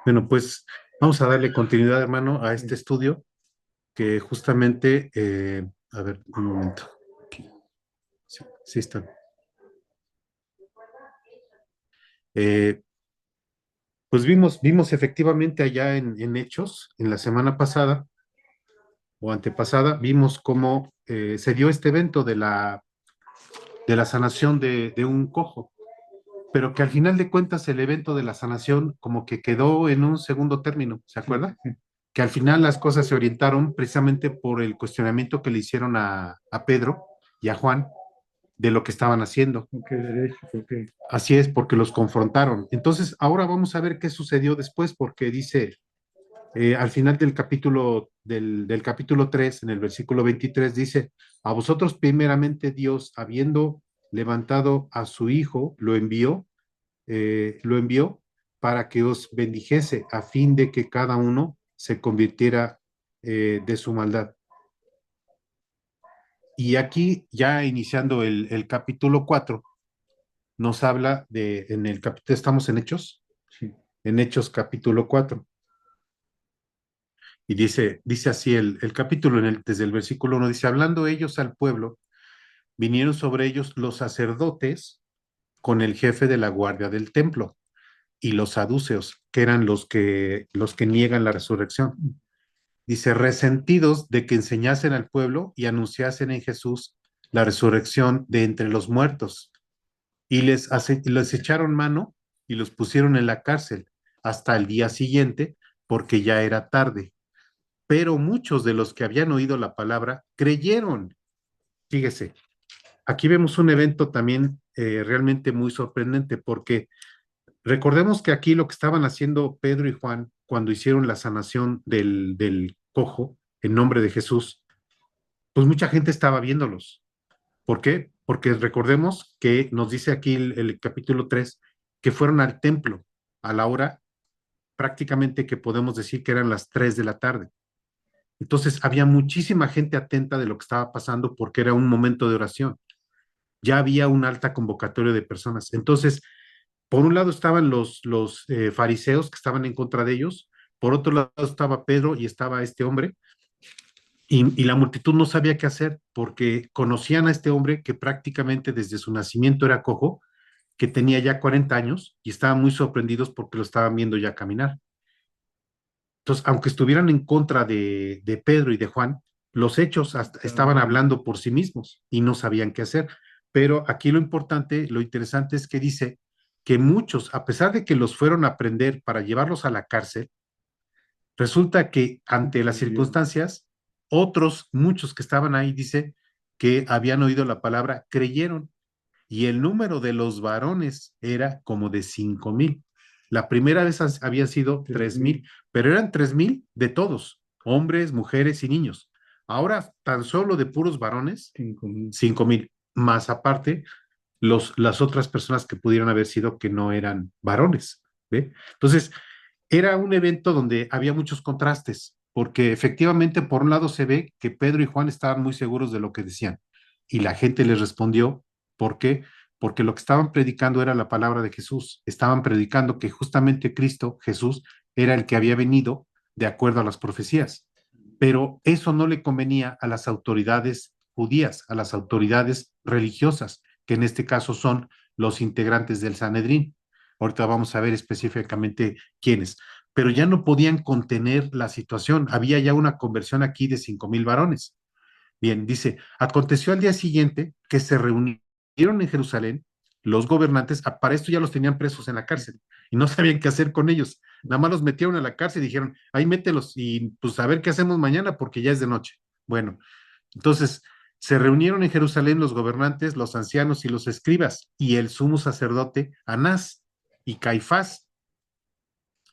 Bueno, pues vamos a darle continuidad, hermano, a este estudio que justamente, a ver, un momento. Aquí. Sí, sí están. Eh, pues vimos efectivamente allá en Hechos, en la semana pasada o antepasada, vimos cómo se dio este evento de la sanación de un cojo, pero que al final de cuentas el evento de la sanación como que quedó en un segundo término, ¿se acuerda? Que al final las cosas se orientaron precisamente por el cuestionamiento que le hicieron a Pedro y a Juan de lo que estaban haciendo. Ok, derecho, ok. Así es, porque los confrontaron. Entonces, ahora vamos a ver qué sucedió después, porque dice, al final del capítulo 3 en el versículo 23 dice, a vosotros primeramente Dios, habiendo levantado a su Hijo, lo envió para que os bendijese, a fin de que cada uno se convirtiera de su maldad. Y aquí, ya iniciando el capítulo 4 nos habla en el capítulo, estamos Sí. en Hechos capítulo 4 y dice así el capítulo desde el versículo 1 dice, hablando ellos al pueblo, vinieron sobre ellos los sacerdotes con el jefe de la guardia del templo y los saduceos, que eran los que niegan la resurrección. Dice, resentidos de que enseñasen al pueblo y anunciasen en Jesús la resurrección de entre los muertos. Y les echaron mano y los pusieron en la cárcel hasta el día siguiente, porque ya era tarde. Pero muchos de los que habían oído la palabra creyeron. Fíjese, aquí vemos un evento también realmente muy sorprendente, porque recordemos que aquí lo que estaban haciendo Pedro y Juan cuando hicieron la sanación del cojo en nombre de Jesús, pues mucha gente estaba viéndolos. ¿Por qué? Porque recordemos que nos dice aquí el capítulo 3 que fueron al templo a la hora prácticamente que podemos decir que eran las 3 de la tarde. Entonces había muchísima gente atenta de lo que estaba pasando porque era un momento de oración. Ya había una alta convocatoria de personas. Entonces, por un lado estaban los fariseos que estaban en contra de ellos, por otro lado estaba Pedro y estaba este hombre, y la multitud no sabía qué hacer porque conocían a este hombre que prácticamente desde su nacimiento era cojo, que tenía ya 40 años y estaban muy sorprendidos porque lo estaban viendo ya caminar. Entonces, aunque estuvieran en contra de Pedro y de Juan, los hechos estaban hablando por sí mismos y no sabían qué hacer. Pero aquí lo importante, lo interesante es que dice que muchos, a pesar de que los fueron a prender para llevarlos a la cárcel, resulta que ante las circunstancias, otros, muchos que estaban ahí, dice que habían oído la palabra, creyeron, y el número de los varones era como de 5,000. La primera vez había sido 3,000, pero eran 3,000 de todos, hombres, mujeres y niños. Ahora, tan solo de puros varones, 5,000. 5,000, más aparte las otras personas que pudieron haber sido que no eran varones. ¿Ve? Entonces, era un evento donde había muchos contrastes, porque efectivamente, por un lado, se ve que Pedro y Juan estaban muy seguros de lo que decían, y la gente les respondió. ¿Por qué? Porque lo que estaban predicando era la palabra de Jesús. Estaban predicando que justamente Cristo, Jesús, era el que había venido de acuerdo a las profecías. Pero eso no le convenía a las autoridades judías, a las autoridades religiosas, que en este caso son los integrantes del Sanedrín. Ahorita vamos a ver específicamente quiénes, pero ya no podían contener la situación. Había ya una conversión aquí de 5,000 varones. Bien, dice, aconteció al día siguiente que se reunieron en Jerusalén los gobernantes, para esto ya los tenían presos en la cárcel y no sabían qué hacer con ellos. Nada más los metieron a la cárcel y dijeron, ahí mételos y pues a ver qué hacemos mañana porque ya es de noche. Bueno, entonces se reunieron en Jerusalén los gobernantes, los ancianos y los escribas y el sumo sacerdote Anás y Caifás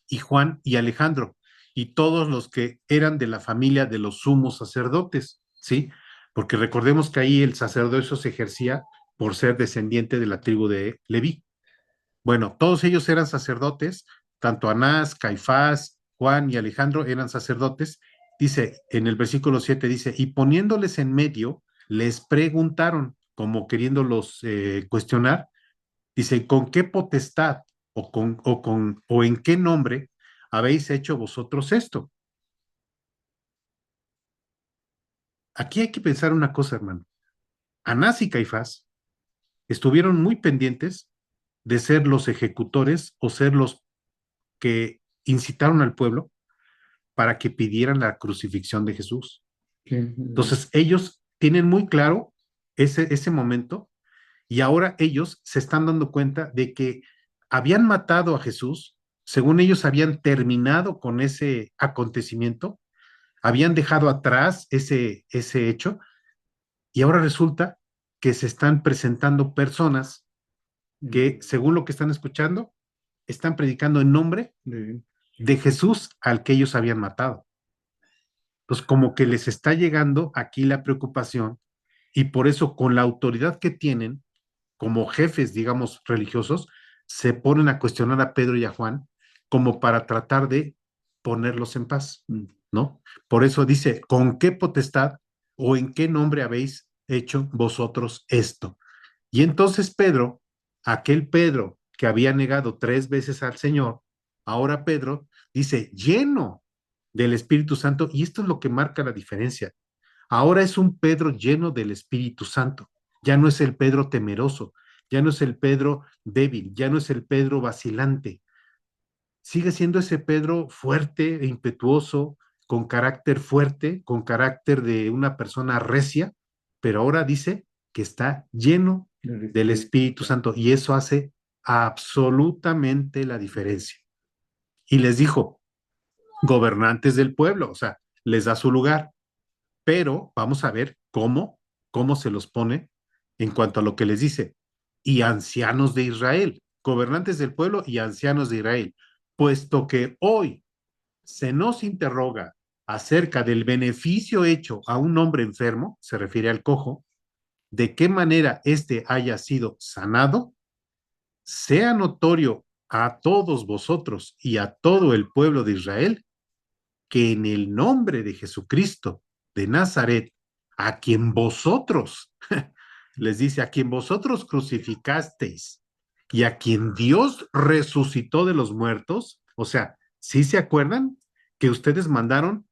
y Juan y Alejandro, y todos los que eran de la familia de los sumos sacerdotes, ¿sí? Porque recordemos que ahí el sacerdocio se ejercía por ser descendiente de la tribu de Leví. Bueno, todos ellos eran sacerdotes, tanto Anás, Caifás, Juan y Alejandro eran sacerdotes. Dice en el versículo 7, dice, y poniéndoles en medio, les preguntaron, como queriéndolos cuestionar, dice, ¿con qué potestad o en qué nombre habéis hecho vosotros esto? Aquí hay que pensar una cosa, hermano. Anás y Caifás estuvieron muy pendientes de ser los ejecutores o ser los que incitaron al pueblo para que pidieran la crucifixión de Jesús. Sí, Entonces, ellos tienen muy claro ese momento y ahora ellos se están dando cuenta de que habían matado a Jesús, según ellos habían terminado con ese acontecimiento, habían dejado atrás ese hecho y ahora resulta que se están presentando personas que, según lo que están escuchando, están predicando en nombre de- de Jesús al que ellos habían matado. Entonces, como que les está llegando aquí la preocupación y por eso con la autoridad que tienen como jefes, digamos, religiosos, se ponen a cuestionar a Pedro y a Juan como para tratar de ponerlos en paz, ¿no? Por eso dice, ¿con qué potestad o en qué nombre habéis hecho vosotros esto? Y entonces Pedro, aquel Pedro que había negado 3 veces al Señor, ahora Pedro dice, lleno del Espíritu Santo, y esto es lo que marca la diferencia. Ahora es un Pedro lleno del Espíritu Santo. Ya no es el Pedro temeroso, ya no es el Pedro débil, ya no es el Pedro vacilante. Sigue siendo ese Pedro fuerte e impetuoso, con carácter fuerte, con carácter de una persona recia, pero ahora dice que está lleno del Espíritu Santo y eso hace absolutamente la diferencia. Y les dijo, gobernantes del pueblo, o sea, les da su lugar, pero vamos a ver cómo se los pone en cuanto a lo que les dice. Y ancianos de Israel, gobernantes del pueblo y ancianos de Israel, puesto que hoy se nos interroga acerca del beneficio hecho a un hombre enfermo, se refiere al cojo, de qué manera éste haya sido sanado, sea notorio a todos vosotros y a todo el pueblo de Israel que en el nombre de Jesucristo de Nazaret, a quien vosotros, les dice, a quien vosotros crucificasteis y a quien Dios resucitó de los muertos, o sea, ¿sí se acuerdan que ustedes mandaron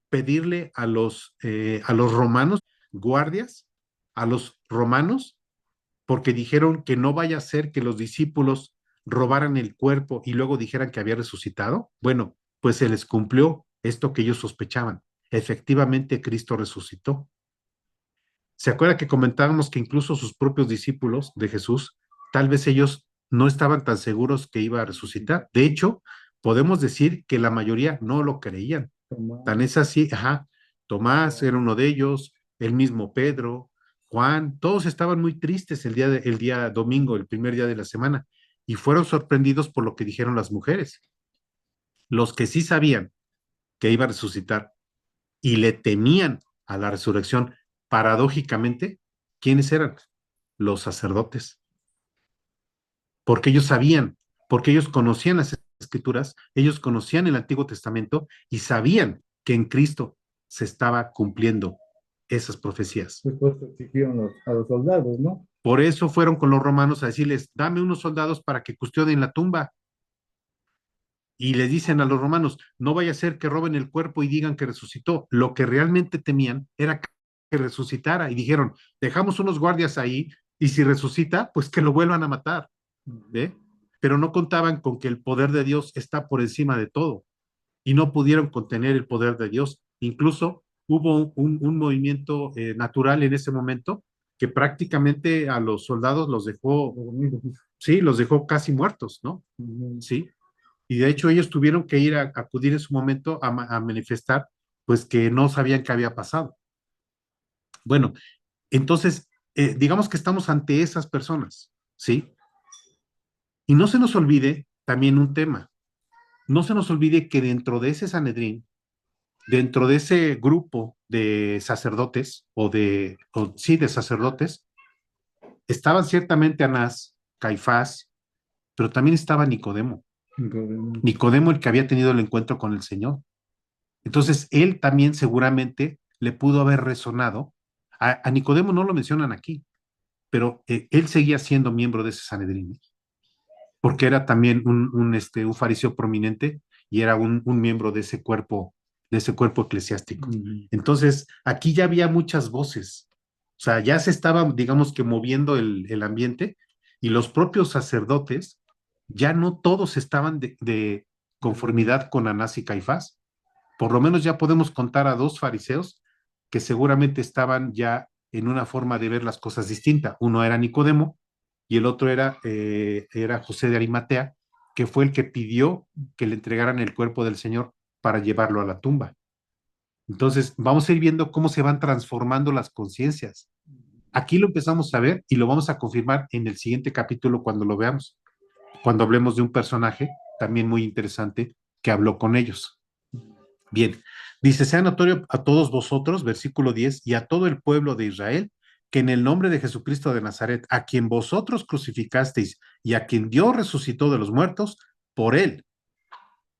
pedirle a los romanos, guardias, a los romanos, porque dijeron que no vaya a ser que los discípulos robaran el cuerpo y luego dijeran que había resucitado? Bueno, pues se les cumplió esto que ellos sospechaban. Efectivamente, Cristo resucitó. ¿Se acuerda que comentábamos que incluso sus propios discípulos de Jesús, tal vez ellos no estaban tan seguros que iba a resucitar? De hecho, podemos decir que la mayoría no lo creían. Tan es así, ajá, Tomás era uno de ellos, el mismo Pedro, Juan, todos estaban muy tristes el día domingo, el primer día de la semana, y fueron sorprendidos por lo que dijeron las mujeres. Los que sí sabían que iba a resucitar y le temían a la resurrección, paradójicamente, ¿quiénes eran? Los sacerdotes, porque ellos sabían, porque ellos conocían las escrituras, ellos conocían el Antiguo Testamento y sabían que en Cristo se estaba cumpliendo esas profecías. Después exigieron a los soldados, ¿no? Por eso fueron con los romanos a decirles, dame unos soldados para que custodien la tumba. Y les dicen a los romanos, no vaya a ser que roben el cuerpo y digan que resucitó. Lo que realmente temían era que resucitara y dijeron, dejamos unos guardias ahí y si resucita, pues que lo vuelvan a matar. ¿Ve? Pero no contaban con que el poder de Dios está por encima de todo y no pudieron contener el poder de Dios. Incluso hubo un movimiento natural en ese momento que prácticamente a los soldados los dejó, sí, los dejó casi muertos, ¿no? Sí. Y de hecho ellos tuvieron que ir a acudir en su momento a manifestar, pues que no sabían qué había pasado. Bueno, entonces, digamos que estamos ante esas personas, ¿sí? Y no se nos olvide también un tema. No se nos olvide que dentro de ese Sanedrín, dentro de ese grupo de sacerdotes, sí, de sacerdotes, estaban ciertamente Anás, Caifás, pero también estaba Nicodemo. Nicodemo, el que había tenido el encuentro con el Señor. Entonces, él también seguramente le pudo haber resonado. A Nicodemo no lo mencionan aquí, pero él seguía siendo miembro de ese Sanedrín, porque era también un fariseo prominente y era un miembro de ese cuerpo eclesiástico. Ujú. Entonces, aquí ya había muchas voces, o sea, ya se estaba, digamos que moviendo el ambiente y los propios sacerdotes, ya no todos estaban de conformidad con Anás y Caifás. Por lo menos ya podemos contar a dos fariseos que seguramente estaban ya en una forma de ver las cosas distinta. Uno era Nicodemo y el otro era José de Arimatea, que fue el que pidió que le entregaran el cuerpo del Señor para llevarlo a la tumba. Entonces, vamos a ir viendo cómo se van transformando las conciencias. Aquí lo empezamos a ver y lo vamos a confirmar en el siguiente capítulo cuando lo veamos, cuando hablemos de un personaje también muy interesante que habló con ellos. Bien, dice, sea notorio a todos vosotros, versículo 10, y a todo el pueblo de Israel, que en el nombre de Jesucristo de Nazaret, a quien vosotros crucificasteis y a quien Dios resucitó de los muertos, por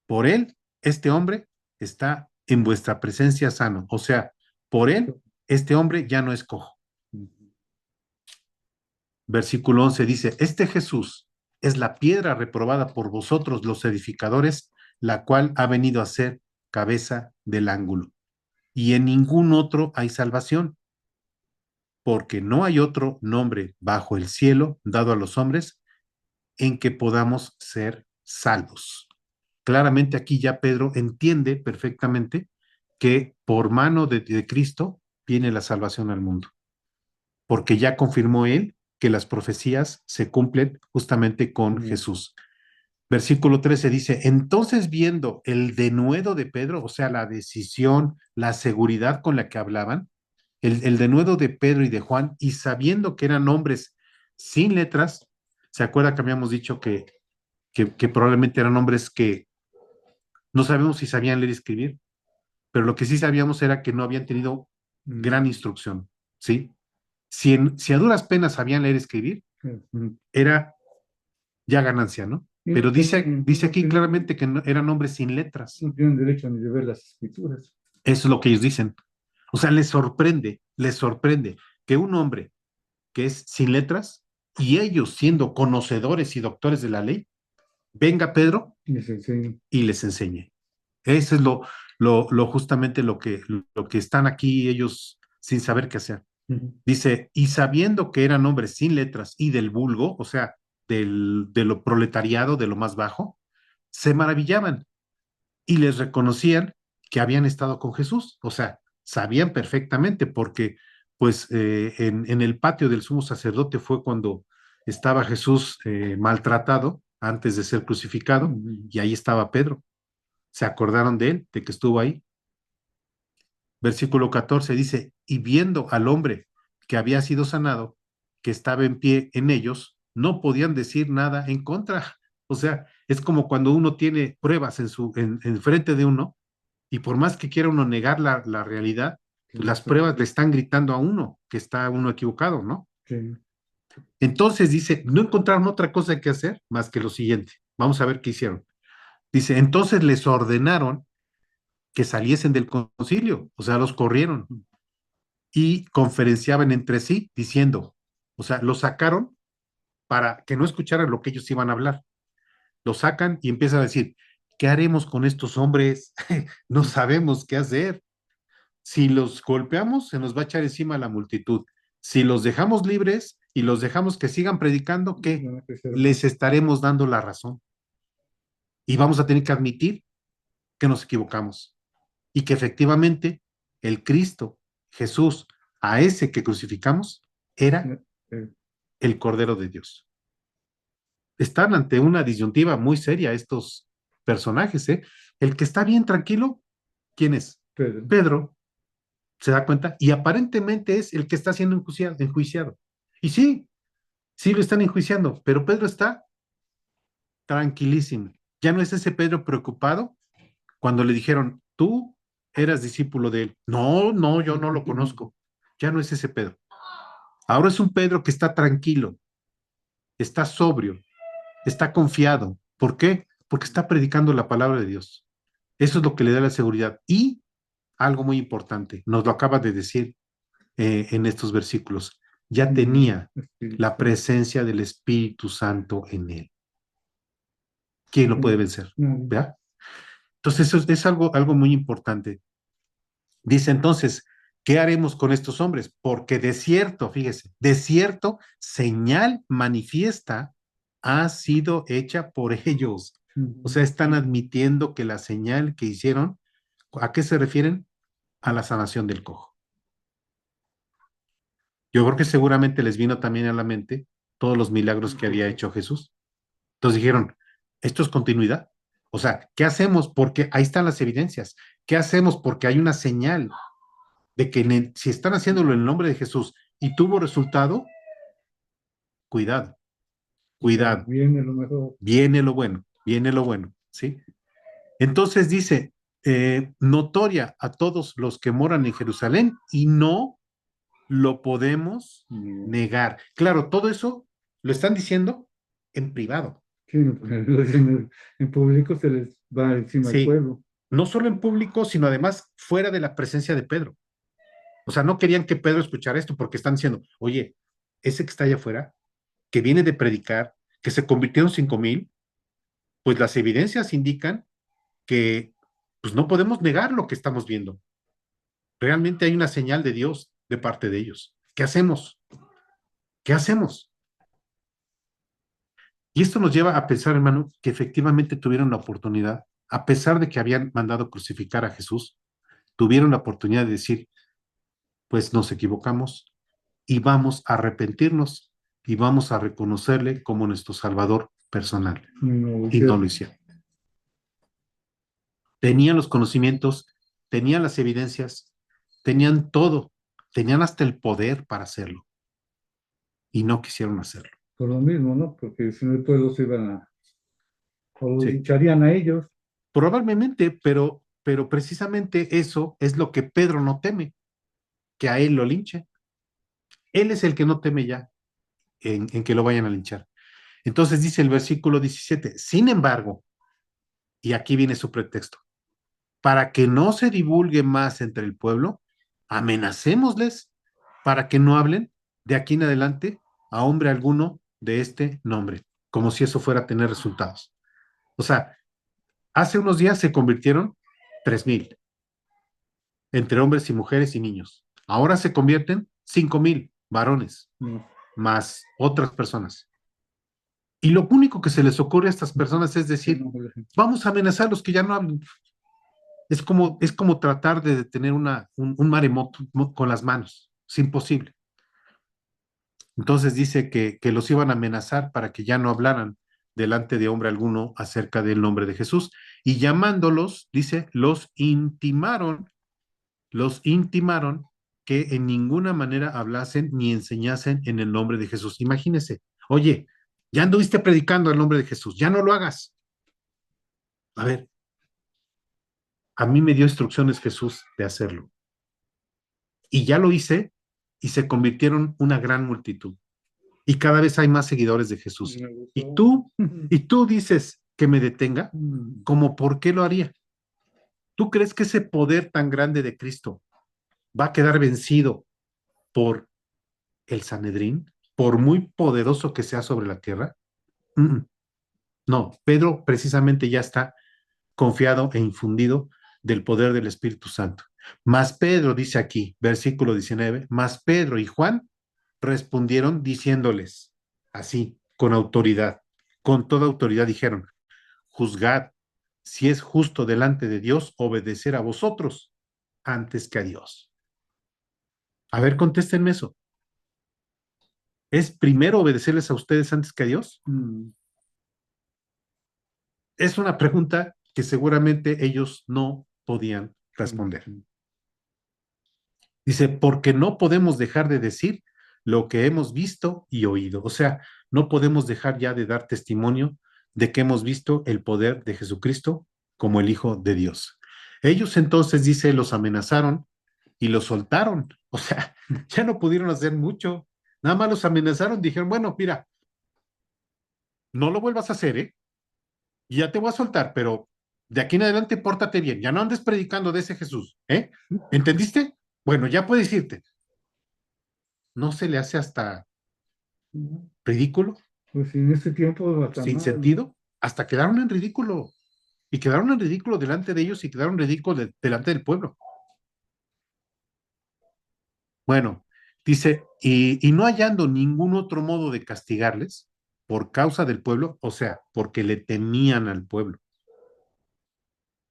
por él, este hombre está en vuestra presencia sano. O sea, por él, este hombre ya no es cojo. Versículo 11 dice, este Jesús es la piedra reprobada por vosotros los edificadores, la cual ha venido a ser cabeza del ángulo. Y en ningún otro hay salvación, porque no hay otro nombre bajo el cielo dado a los hombres en que podamos ser salvos. Claramente aquí ya Pedro entiende perfectamente que por mano de Cristo viene la salvación al mundo, porque ya confirmó él que las profecías se cumplen justamente con Jesús. Versículo 13 dice, entonces viendo el denuedo de Pedro, o sea, la decisión, la seguridad con la que hablaban, el denuedo de Pedro y de Juan, y sabiendo que eran hombres sin letras, ¿se acuerda que habíamos dicho que probablemente eran hombres que no sabemos si sabían leer y escribir, pero lo que sí sabíamos era que no habían tenido gran instrucción, ¿sí? Si a duras penas sabían leer y escribir, era ya ganancia, ¿no? Pero dice aquí claramente que eran hombres sin letras. No tienen derecho ni de ver las escrituras. Eso es lo que ellos dicen. O sea, les sorprende que un hombre que es sin letras y ellos siendo conocedores y doctores de la ley, venga Pedro Y les enseño. y les enseñe. Eso es justamente lo que están aquí ellos sin saber qué hacer. Dice, y sabiendo que eran hombres sin letras y del vulgo, o sea, de lo proletariado, de lo más bajo, se maravillaban y les reconocían que habían estado con Jesús, o sea, sabían perfectamente porque pues en el patio del sumo sacerdote fue cuando estaba Jesús maltratado antes de ser crucificado y ahí estaba Pedro. Se acordaron de él, de que estuvo ahí. Versículo 14 dice, y viendo al hombre que había sido sanado, que estaba en pie en ellos, no podían decir nada en contra. O sea, es como cuando uno tiene pruebas en frente de uno y por más que quiera uno negar la realidad, pues las pruebas le están gritando a uno que está uno equivocado, ¿no? Sí. Entonces dice, no encontraron otra cosa que hacer más que lo siguiente. Vamos a ver qué hicieron. Dice, entonces les ordenaron que saliesen del concilio, o sea, los corrieron y conferenciaban entre sí diciendo, o sea, los sacaron para que no escucharan lo que ellos iban a hablar. Los sacan y empiezan a decir, ¿qué haremos con estos hombres? No sabemos qué hacer. Si los golpeamos, se nos va a echar encima la multitud. Si los dejamos libres y los dejamos que sigan predicando, ¿qué? Les estaremos dando la razón. Y vamos a tener que admitir que nos equivocamos y que efectivamente el Cristo, Jesús, a ese que crucificamos, era el Cordero de Dios. Están ante una disyuntiva muy seria estos personajes, ¿eh? El que está bien tranquilo, ¿quién es? Pedro. Pedro, ¿se da cuenta? Y aparentemente es el que está siendo enjuiciado. Y sí, sí lo están enjuiciando, pero Pedro está tranquilísimo. Ya no es ese Pedro preocupado cuando le dijeron, tú eras discípulo de él. No, no, yo no lo conozco. Ya no es ese Pedro. Ahora es un Pedro que está tranquilo, está sobrio, está confiado. ¿Por qué? Porque está predicando la palabra de Dios. Eso es lo que le da la seguridad. Y algo muy importante, nos lo acaba de decir en estos versículos, ya tenía la presencia del Espíritu Santo en él. ¿Quién lo puede vencer? ¿Verdad? Entonces, eso es algo muy importante. Dice entonces, ¿qué haremos con estos hombres? Porque de cierto, fíjese, de cierto, señal manifiesta ha sido hecha por ellos. O Ujú. sea, están admitiendo que la señal que hicieron, ¿a qué se refieren? A la sanación del cojo. Yo creo que seguramente les vino también a la mente todos los milagros que había hecho Jesús. Entonces dijeron, ¿esto es continuidad? O sea, ¿qué hacemos? Porque ahí están las evidencias. ¿Qué hacemos? Porque hay una señal de que si están haciéndolo en el nombre de Jesús y tuvo resultado, cuidado, Ya cuidado, viene lo mejor. viene lo bueno, ¿sí? Entonces dice, notoria a todos los que moran en Jerusalén y no lo podemos Mm. negar. Claro, todo eso lo están diciendo en privado, Sí, no, porque lo dicen en público se les va encima al sí, pueblo. no solo en público, sino además fuera de la presencia de Pedro. O sea, no querían que Pedro escuchara esto porque están diciendo, oye, ese que está allá afuera, que viene de predicar, que se convirtieron 5,000, pues las evidencias indican que pues no podemos negar lo que estamos viendo. Realmente hay una señal de Dios de parte de ellos. ¿Qué hacemos? ¿Qué hacemos? Y esto nos lleva a pensar, hermano, que efectivamente tuvieron la oportunidad, a pesar de que habían mandado crucificar a Jesús, tuvieron la oportunidad de decir, pues nos equivocamos y vamos a arrepentirnos y vamos a reconocerle como nuestro Salvador personal. No lo Y no lo hicieron. hicieron. Tenían los conocimientos, tenían las evidencias, tenían todo, tenían hasta el poder para hacerlo y no quisieron hacerlo. Por lo mismo, ¿no? Porque si no el pueblo se iban a, o lo Sí, lincharían a ellos. probablemente, pero precisamente eso es lo que Pedro no teme, que a él lo linche. Él es el que no teme ya en que lo vayan a linchar. Entonces dice el versículo 17, sin embargo, y aquí viene su pretexto, para que no se divulgue más entre el pueblo, amenacémosles para que no hablen de aquí en adelante a hombre alguno de este nombre, como si eso fuera a tener resultados. O sea, hace unos días se convirtieron 3,000 entre hombres y mujeres y niños. Ahora se convierten 5,000 varones, No, más otras personas. Y lo único que se les ocurre a estas personas es que decir, no, vamos a amenazar a los que ya no hablen. Es como tratar de detener un maremoto con las manos. Es imposible. Entonces dice que los iban a amenazar para que ya no hablaran delante de hombre alguno acerca del nombre de Jesús. Y llamándolos, dice, los intimaron que en ninguna manera hablasen ni enseñasen en el nombre de Jesús. Imagínese, oye, ya anduviste predicando el nombre de Jesús, ya no lo hagas. A ver, a mí me dio instrucciones Jesús de hacerlo. Y ya lo hice y se convirtieron una gran multitud. Y cada vez hay más seguidores de Jesús. me Y gustó. tú, y tú dices que me detenga, Mm. ¿como por qué lo haría? ¿Tú crees que ese poder tan grande de Cristo va a quedar vencido por el Sanedrín, por muy poderoso que sea sobre la tierra? Mm, mm. No, Pedro precisamente ya está confiado e infundido del poder del Espíritu Santo. Mas Pedro dice aquí, versículo 19, mas Pedro y Juan respondieron diciéndoles así, con autoridad, con toda autoridad dijeron, juzgad si es justo delante de Dios obedecer a vosotros antes que a Dios. A ver, contéstenme eso. ¿Es primero obedecerles a ustedes antes que a Dios? Mm. Es una pregunta que seguramente ellos no podían Sí, responder. sí. Dice, porque no podemos dejar de decir lo que hemos visto y oído. O sea, no podemos dejar ya de dar testimonio de que hemos visto el poder de Jesucristo como el Hijo de Dios. Ellos entonces, dice, los amenazaron y los soltaron. O sea, ya no pudieron hacer mucho. Nada más los amenazaron, dijeron, bueno, mira, no lo vuelvas a hacer, ¿eh? Y ya te voy a soltar, pero de aquí en adelante pórtate bien. Ya no andes predicando de ese Jesús, ¿eh? ¿Entendiste? Bueno, ya puedes irte. ¿No se le hace hasta ridículo, Pues en ese tiempo hasta sin mal, ¿no? sentido? Hasta quedaron en ridículo. y quedaron en ridículo delante de ellos y quedaron en ridículo delante del pueblo. Bueno, dice, y no hallando ningún otro modo de castigarles por causa del pueblo, o sea, porque le temían al pueblo,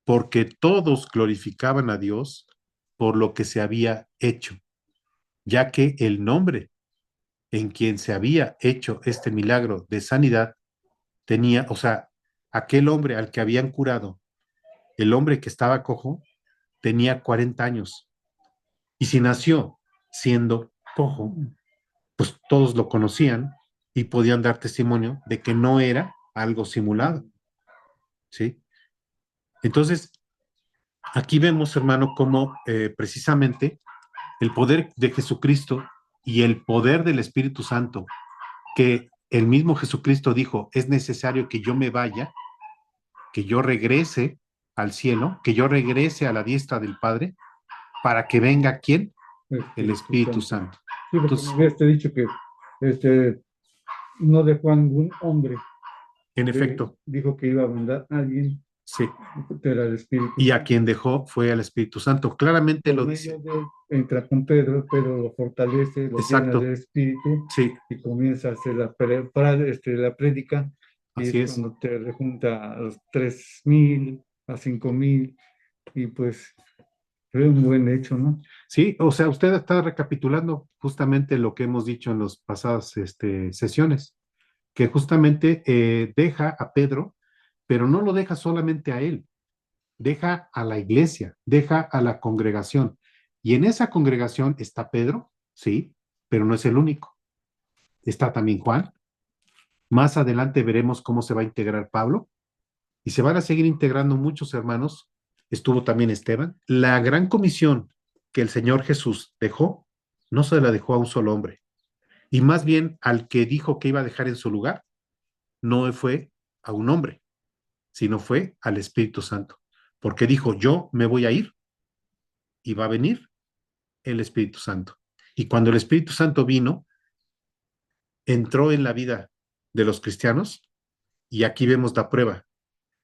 porque todos glorificaban a Dios por lo que se había hecho, ya que el nombre en quien se había hecho este milagro de sanidad tenía, o sea, aquel hombre al que habían curado, el hombre que estaba cojo, tenía 40 años. Y si nació siendo cojo, pues todos lo conocían y podían dar testimonio de que no era algo simulado, ¿sí? Entonces, aquí vemos, hermano, cómo precisamente el poder de Jesucristo y el poder del Espíritu Santo, que el mismo Jesucristo dijo, es necesario que yo me vaya, que yo regrese al cielo, que yo regrese a la diestra del Padre, para que venga ¿quién? El Espíritu Santo. Sí, porque Entonces, me habías dicho que este, no dejó a ningún hombre, en efecto, dijo que iba a mandar a alguien, sí. era el Espíritu Y a Santo. quien dejó fue al Espíritu Santo. Claramente Por lo medio dice. de él entra con Pedro, Pedro lo fortalece, lo llena Exacto. del Espíritu Sí, y comienza a hacer la prédica, y así es es. cuando te rejunta a los 3,000, a 5,000, y pues fue un buen hecho, ¿no? Sí, o sea, usted está recapitulando justamente lo que hemos dicho en las pasadas sesiones, que justamente deja a Pedro, pero no lo deja solamente a él, deja a la iglesia, deja a la congregación. Y en esa congregación está Pedro, sí, pero no es el único. Está también Juan. Más adelante veremos cómo se va a integrar Pablo y se van a seguir integrando muchos hermanos. Estuvo también Esteban. La gran comisión que el Señor Jesús dejó, no se la dejó a un solo hombre, y más bien al que dijo que iba a dejar en su lugar, no fue a un hombre, sino fue al Espíritu Santo, porque dijo, yo me voy a ir y va a venir el Espíritu Santo. Y cuando el Espíritu Santo vino, entró en la vida de los cristianos, y aquí vemos la prueba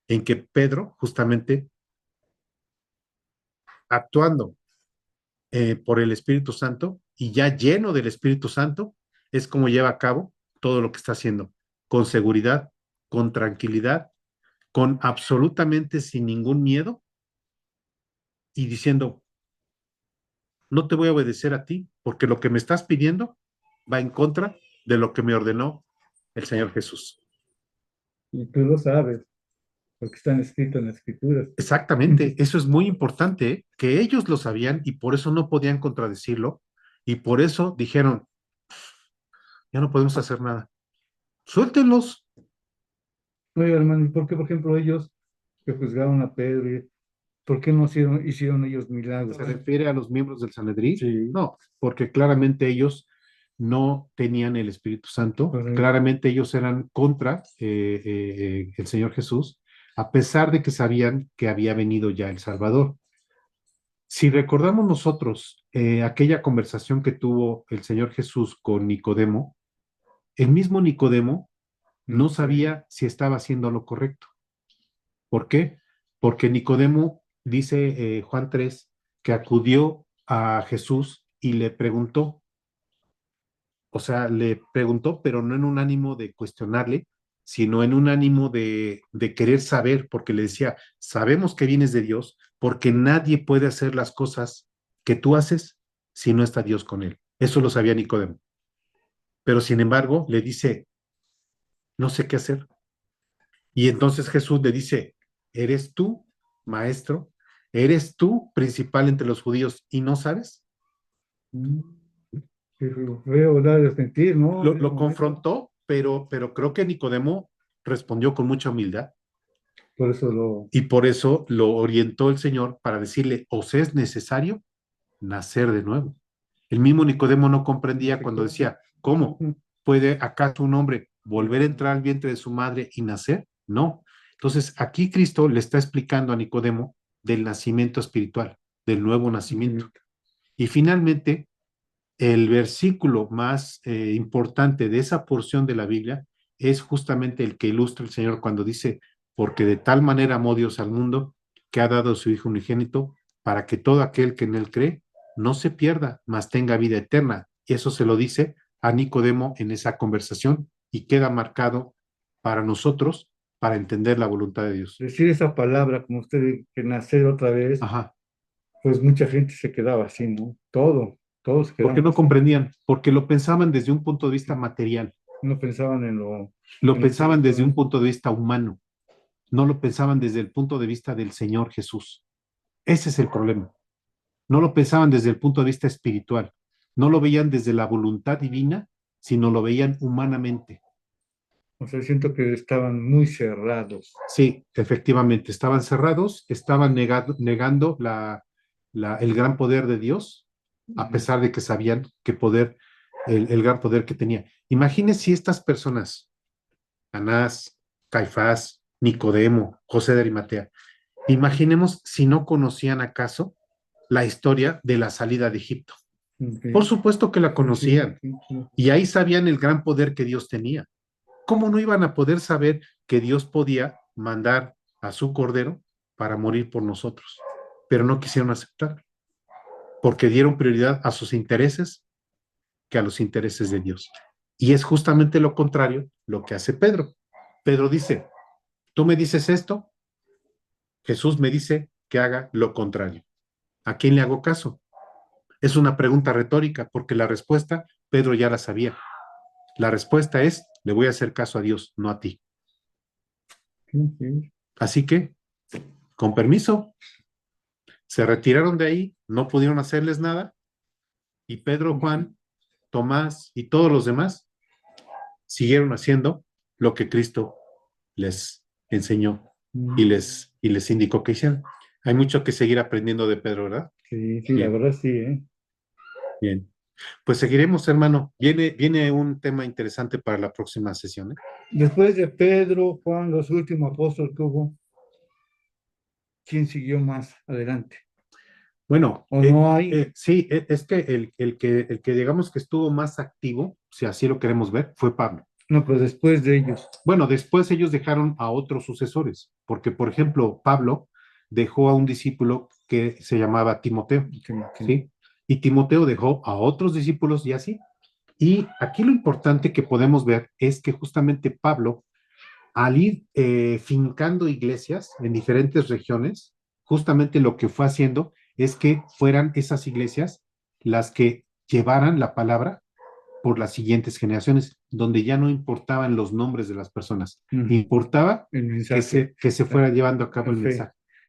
en que Pedro, justamente actuando por el Espíritu Santo y ya lleno del Espíritu Santo, es como lleva a cabo todo lo que está haciendo, con seguridad, con tranquilidad, con absolutamente sin ningún miedo y diciendo, no te voy a obedecer a ti, porque lo que me estás pidiendo va en contra de lo que me ordenó el Señor Jesús. Y tú lo sabes, porque están escritos en las Escrituras. Exactamente, eso es muy importante, ¿eh? Que ellos lo sabían y por eso no podían contradecirlo y por eso dijeron, ya no podemos hacer nada. Suéltenlos. Oye, hermano, ¿y por qué, por ejemplo, ellos que juzgaron a Pedro, por qué no hicieron ellos milagros? ¿Se refiere a los miembros del Sanedrín? Sí, No, porque claramente ellos no tenían el Espíritu Santo, correcto. claramente ellos eran contra el Señor Jesús, a pesar de que sabían que había venido ya el Salvador. Si recordamos nosotros aquella conversación que tuvo el Señor Jesús con Nicodemo, el mismo Nicodemo no sabía si estaba haciendo lo correcto. ¿Por qué? Porque Nicodemo, dice Juan 3, que acudió a Jesús y le preguntó, o sea, le preguntó, pero no en un ánimo de cuestionarle, sino en un ánimo de querer saber, porque le decía, sabemos que vienes de Dios, porque nadie puede hacer las cosas que tú haces si no está Dios con él. Eso lo sabía Nicodemo. Pero sin embargo, le dice, no sé qué hacer. Y entonces Jesús le dice, ¿eres tú, maestro? ¿Eres tú principal entre los judíos y no sabes? Mm, qué feo da de sentir, ¿no? En ese Lo momento. confrontó, pero creo que Nicodemo respondió con mucha humildad Por eso lo... y por eso lo orientó el Señor para decirle, os es necesario nacer de nuevo. El mismo Nicodemo no comprendía cuando decía, ¿cómo puede acaso un hombre volver a entrar al vientre de su madre y nacer? No. Entonces, aquí Cristo le está explicando a Nicodemo del nacimiento espiritual, del nuevo nacimiento. Y finalmente, el versículo más importante de esa porción de la Biblia es justamente el que ilustra el Señor cuando dice, porque de tal manera amó Dios al mundo que ha dado a su Hijo unigénito para que todo aquel que en él cree no se pierda, mas tenga vida eterna. Y eso se lo dice a Nicodemo en esa conversación y queda marcado para nosotros para entender la voluntad de Dios. Decir esa palabra, como usted, que nacer otra vez, Ajá. pues mucha gente se quedaba así, ¿no? Todos se Porque quedaban no así. comprendían, porque lo pensaban desde un punto de vista material, No pensaban lo en lo pensaban desde un espiritual. punto de vista humano, no lo pensaban desde el punto de vista del Señor Jesús. Ese es el problema. No lo pensaban desde el punto de vista espiritual, no lo veían desde la voluntad divina, sino lo veían humanamente. O sea, siento que estaban muy cerrados. Sí, efectivamente, estaban cerrados, estaban negando el gran poder de Dios, a Ujú. pesar de que sabían que poder, el gran poder que tenía. Imagínense si estas personas, Anás, Caifás, Nicodemo, José de Arimatea, imaginemos si no conocían acaso la historia de la salida de Egipto. Ok. Por supuesto que la Sí, sí, conocían sí, sí. y ahí sabían el gran poder que Dios tenía. ¿Cómo no iban a poder saber que Dios podía mandar a su cordero para morir por nosotros? Pero no quisieron aceptar, porque dieron prioridad a sus intereses que a los intereses de Dios. Y es justamente lo contrario lo que hace Pedro. Pedro dice, tú me dices esto, Jesús me dice que haga lo contrario. ¿A quién le hago caso? Es una pregunta retórica, porque la respuesta Pedro ya la sabía. La respuesta es, le voy a hacer caso a Dios, no a ti. Sí, sí. Así que, con permiso, se retiraron de ahí, no pudieron hacerles nada, y Pedro, Juan, Tomás y todos los demás siguieron haciendo lo que Cristo les enseñó Mm. y les indicó que hicieran. Hay mucho que seguir aprendiendo de Pedro, ¿verdad? Sí, sí, la Bien, verdad sí, ¿eh? bien. Pues seguiremos, hermano. Viene un tema interesante para la próxima sesión, ¿eh? Después de Pedro, Juan, los últimos apóstoles que hubo, ¿quién siguió más adelante? Bueno, ¿O no hay? sí, es que el que digamos que estuvo más activo, si así lo queremos ver, fue Pablo. No, pues después de ellos. Bueno, después ellos dejaron a otros sucesores, porque, por ejemplo, Pablo dejó a un discípulo que se llamaba Timoteo, Sí. ¿sí? Y Timoteo dejó a otros discípulos y así. Y aquí lo importante que podemos ver es que justamente Pablo, al ir fincando iglesias en diferentes regiones, justamente lo que fue haciendo es que fueran esas iglesias las que llevaran la palabra por las siguientes generaciones, donde ya no importaban los nombres de las personas, Mm. importaba El mensaje, que se fuera la, llevando a cabo la el fe. mensaje.